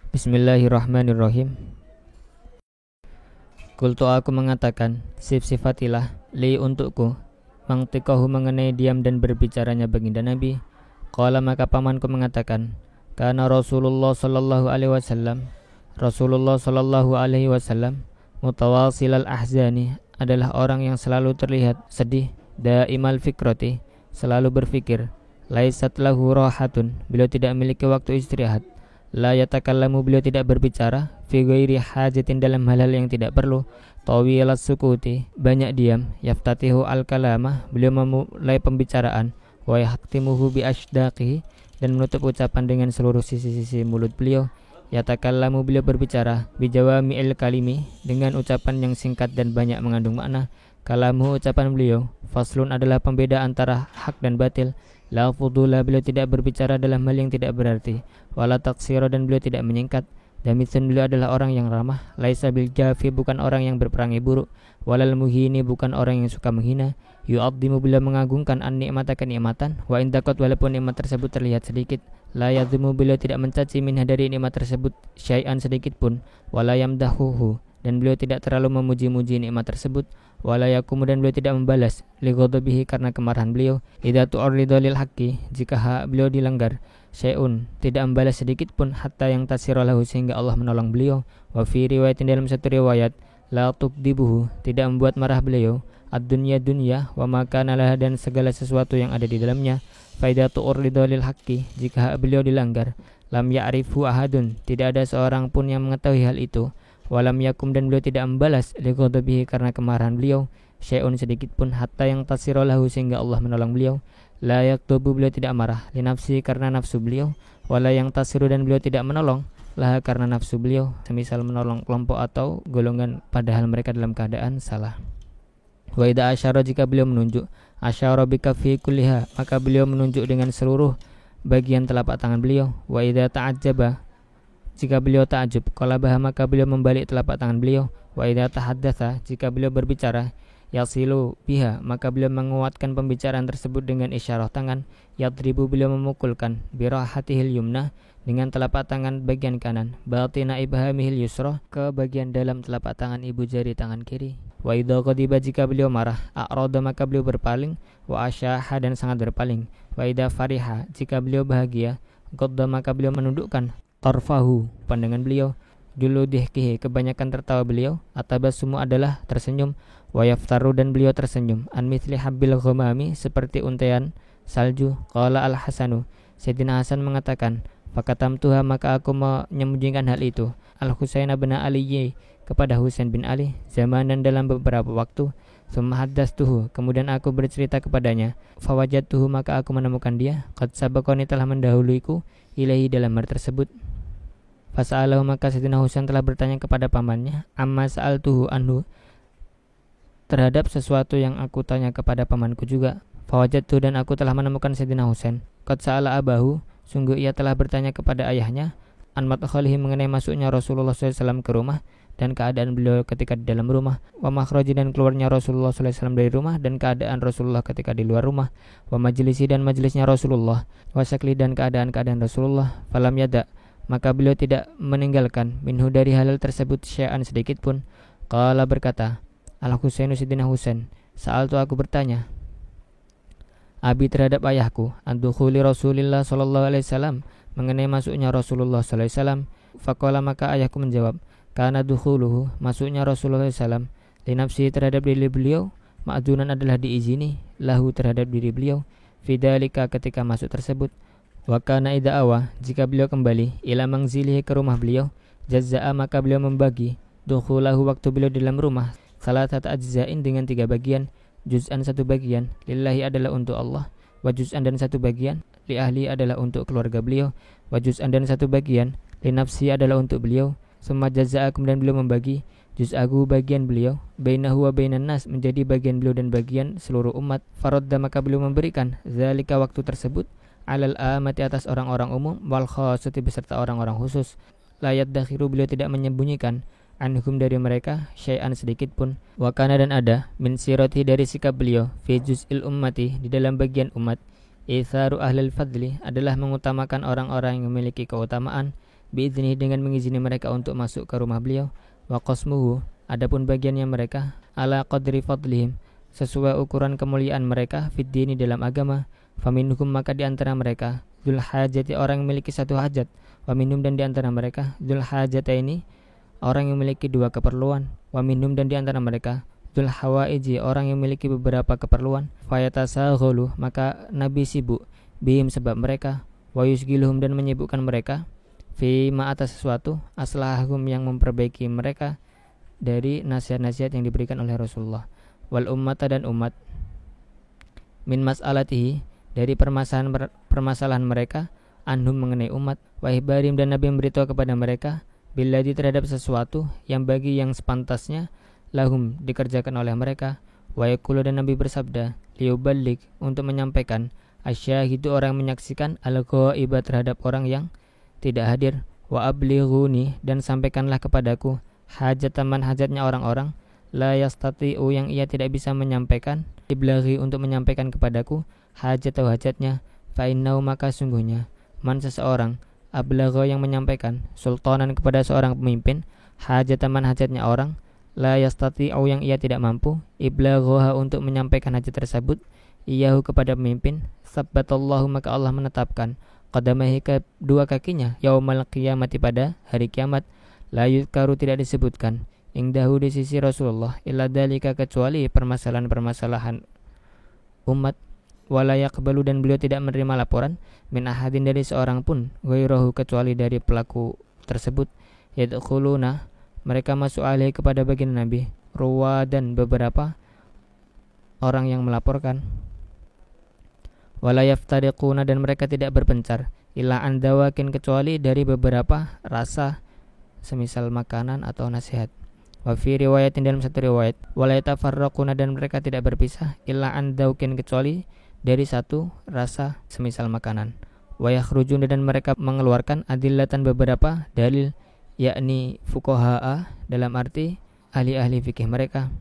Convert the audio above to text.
Bismillahirrahmanirrahim. Kultu aku mengatakan, sifatilah li untukku, mangtikahu mengenai diam dan berbicaranya baginda Nabi. Qala maka pamanku mengatakan, kana Rasulullah sallallahu alaihi wasallam mutawasilal ahzani, adalah orang yang selalu terlihat sedih, daimal fikrati, selalu berfikir, laisat lahu rahatun, beliau tidak memiliki waktu istirahat, la yatakallamu, beliau tidak berbicara, fi ghairi hajatin, dalam hal-hal yang tidak perlu, tawilas sukuti, banyak diam, yaftatihu al-kalama, beliau memulai pembicaraan, wa yahtimuhu bi asdaqihi, dan menutup ucapan dengan seluruh sisi-sisi mulut beliau, yatakallamu, beliau berbicara, bi jawami'il kalimi, dengan ucapan yang singkat dan banyak mengandung makna. Kalamu, ucapan beliau, faslun, adalah pembeda antara hak dan batil. La fudula, beliau tidak berbicara dalam hal yang tidak berarti. Wala taksiro, dan beliau tidak menyingkat. Damitsun, beliau adalah orang yang ramah. Laisa bil jafi, bukan orang yang berperangai buruk. Walal muhini, bukan orang yang suka menghina. Yu'addimu, beliau mengagungkan an-ni'mata, kenikmatan. Wa indakot, walaupun nikmat tersebut terlihat sedikit. La yadhimu, beliau tidak mencaci minha dari nikmat tersebut syai'an sedikit pun. Wala yamdahuhu, dan beliau tidak terlalu memuji-muji nikmat tersebut. Wala yakumu, dan beliau tidak membalas li ghadabihi, karena kemarahan beliau. Idza tu'ridu lil haqqi, jika hak beliau dilanggar, syai'un, tidak membalas sedikit pun, hatta yang tasira lahu, sehingga Allah menolong beliau. Wa fi riwayatin, dalam satu riwayat, la tuqdibuhu, tidak membuat marah beliau, ad-dunya dunya, wa ma kana laha, dan segala sesuatu yang ada di dalamnya. Fa idza tu'ridu lil haqqi, jika hak beliau dilanggar, lam ya'rifu ahadun, tidak ada seorang pun yang mengetahui hal itu. Walam yakum, dan beliau tidak membalas li ghadabihi, karena kemarahan beliau, syai'un sedikit pun, hatta yang tasira lahu, sehingga Allah menolong beliau. La yaktubu, beliau tidak marah, li nafsi, karena nafsu beliau. Wala yang tasiru, dan beliau tidak menolong laha, karena nafsu beliau, semisal menolong kelompok atau golongan padahal mereka dalam keadaan salah. Wa idza asyara, jika beliau menunjuk, asyara bi kaffi kulliha, maka beliau menunjuk dengan seluruh bagian telapak tangan beliau. Wa idza ta'ajjaba, jika beliau ta'ajub, qalabah, maka beliau membalik telapak tangan beliau. Wa idza tahaddatsa, jika beliau berbicara, yasilu biha, maka beliau menguatkan pembicaraan tersebut dengan isyarah tangan. Yadribu, beliau memukulkan, birahatihil yumna, dengan telapak tangan bagian kanan, batina ibhamihil yusra, ke bagian dalam telapak tangan ibu jari tangan kiri. Wa idza qadiba, jika beliau marah, a'rada, maka beliau berpaling, wa asyaha, dan sangat berpaling. Wa idza fariha, jika beliau bahagia, qadda, maka beliau menundukkan tarfahu, pandangan beliau, dulu dihkihi, kebanyakan tertawa beliau, atabassumu, adalah tersenyum, wa yaftaru, dan beliau tersenyum, an mithli habbil ghamami, seperti untaian salju. Qala al-Hasanu, Sayyidina Hasan mengatakan, fakatamtuha, maka aku menyembunyikan hal itu, al-Husain bin Ali, kepada Husain bin Ali, zamanan, dalam beberapa waktu. Summa haddastuhu, kemudian aku bercerita kepadanya, fawajadtuhu, maka aku menemukan dia, qad sabaqani, telah mendahuluiku, ilahi, dalam hal tersebut. Fasa'alahu, maka Sayyidina Husain telah bertanya kepada pamannya, amma sa'altuhu anhu, terhadap sesuatu yang aku tanya kepada pamanku juga. Fawajadtu, dan aku telah menemukan Sayyidina Husain, qad sa'ala abahu, sungguh ia telah bertanya kepada ayahnya, an madkhalihi, mengenai masuknya Rasulullah SAW ke rumah, dan keadaan beliau ketika di dalam rumah, wa makhraji, dan keluarnya Rasulullah SAW dari rumah, dan keadaan Rasulullah ketika di luar rumah, wa majlisi, dan majlisnya Rasulullah, wa syakli, dan keadaan Rasulullah. Falam yada, maka beliau tidak meninggalkan minhu, dari hal tersebut, syai'an sedikit pun. Qala, berkata al-Husainu, Sayyidina Husain, sa'altu, aku bertanya, abi, terhadap ayahku, an-dukhuli Rasulillah sallallahu alaihi wasallam, mengenai masuknya Rasulullah sallallahu alaihi wasallam. Faqala, maka ayahku menjawab, kana dukhuluhu, masuknya Rasulullah SAW, li nafsi, terhadap diri beliau, ma'dunan, adalah diizini, lahu, terhadap diri beliau, fidalika, ketika masuk tersebut. Wa kana idza awa, jika beliau kembali, ila mangzilihi, ke rumah beliau, jazza'a, maka beliau membagi dukhulahu, waktu beliau di dalam rumah, salatata ajza'in, dengan 3 bagian, juz'an, 1 bagian, lillahi, adalah untuk Allah, wa juz'an, dan 1 bagian, li ahli, adalah untuk keluarga beliau, wa juz'an, dan 1 bagian, li nafsi, adalah untuk beliau. Summa jazza'a, kemudian beliau membagi juz'ahu, bagian beliau, bainahu wa bainan nas, menjadi bagian beliau dan bagian seluruh umat. Faradda, maka beliau memberikan zalika, waktu tersebut, alal amati, atas orang-orang umum, wal khassati, beserta orang-orang khusus. La yadakhiru, beliau tidak menyembunyikan, anhum, dari mereka, syai'an sedikit pun. Wa kana, dan ada, min sirati, dari sikap beliau, fi juz'il ummati, di dalam bagian umat, itharu ahlil fadli, adalah mengutamakan orang-orang yang memiliki keutamaan, biidznihi dengan mengizini mereka untuk masuk ke rumah beliau. Wa qasmuhu, adapun bagiannya mereka, ala qadri fadlihim, sesuai ukuran kemuliaan mereka fid dini dalam agama. Faminhum, maka di antara mereka, dzul hajati, orang yang memiliki satu hajat. Wa minhum, dan di antara mereka, dzul hajataini, orang yang memiliki dua keperluan. Wa minhum, dan di antara mereka, dzul hawaiji, orang yang memiliki beberapa keperluan. Fayatasaghalu, maka Nabi sibuk bihim sebab mereka. Wa yusgiluhum, dan menyibukkan mereka fi ma atas sesuatu aslahum yang memperbaiki mereka dari nasihat-nasihat yang diberikan oleh Rasulullah. Wal ummata, dan umat, min mas'alatihi, dari permasalahan mereka, anhum, mengenai umat. Wa ihbarim, dan Nabi memberitahu kepada mereka billadzi, terhadap sesuatu yang bagi yang sepantasnya lahum, dikerjakan oleh mereka. Wa yaqulu, dan Nabi bersabda, liyuballigh, untuk menyampaikan, asyahidu, orang menyaksikan, al-ghaiba, terhadap orang yang tidak hadir. Wa ablighuni, dan sampaikanlah kepadaku hajataman, hajatnya orang-orang, la yastati'u, yang ia tidak bisa menyampaikan, iblaghi, untuk menyampaikan kepadaku hajat atau hajatnya. Fa innahu, maka sungguhnya, man, seseorang, ablagha, yang menyampaikan, sultanan, kepada seorang pemimpin, hajataman, hajatnya orang, la yastati'u, yang ia tidak mampu, iblaghaha, untuk menyampaikan hajat tersebut, iyahu, kepada pemimpin, sabbatallahu, maka Allah menetapkan qadamahi, kedua kakinya, yaumal qiyamati, pada hari kiamat. La yuzkaru, tidak disebutkan, indahu, di sisi Rasulullah, illa dalika, kecuali permasalahan-permasalahan umat. Wala yaqbalu, dan beliau tidak menerima laporan min ahadin, dari seorang pun, ghairahu, kecuali dari pelaku tersebut. Yadkhuluna, mereka masuk alaihi, kepada baginda Nabi, ruwadan, beberapa orang yang melaporkan. Wala yaftariquna, dan mereka tidak berpencar, illa an dawakin, kecuali dari beberapa rasa, semisal makanan atau nasihat. Wa fi riwayatin, dalam satu riwayat, wala yatafarraquna, dan mereka tidak berpisah, illa an dawkin, kecuali dari satu rasa, semisal makanan. Wa yakhrujuna, dan mereka mengeluarkan adillatan, beberapa dalil, yakni fuqahaa, dalam arti ahli-ahli fikih mereka.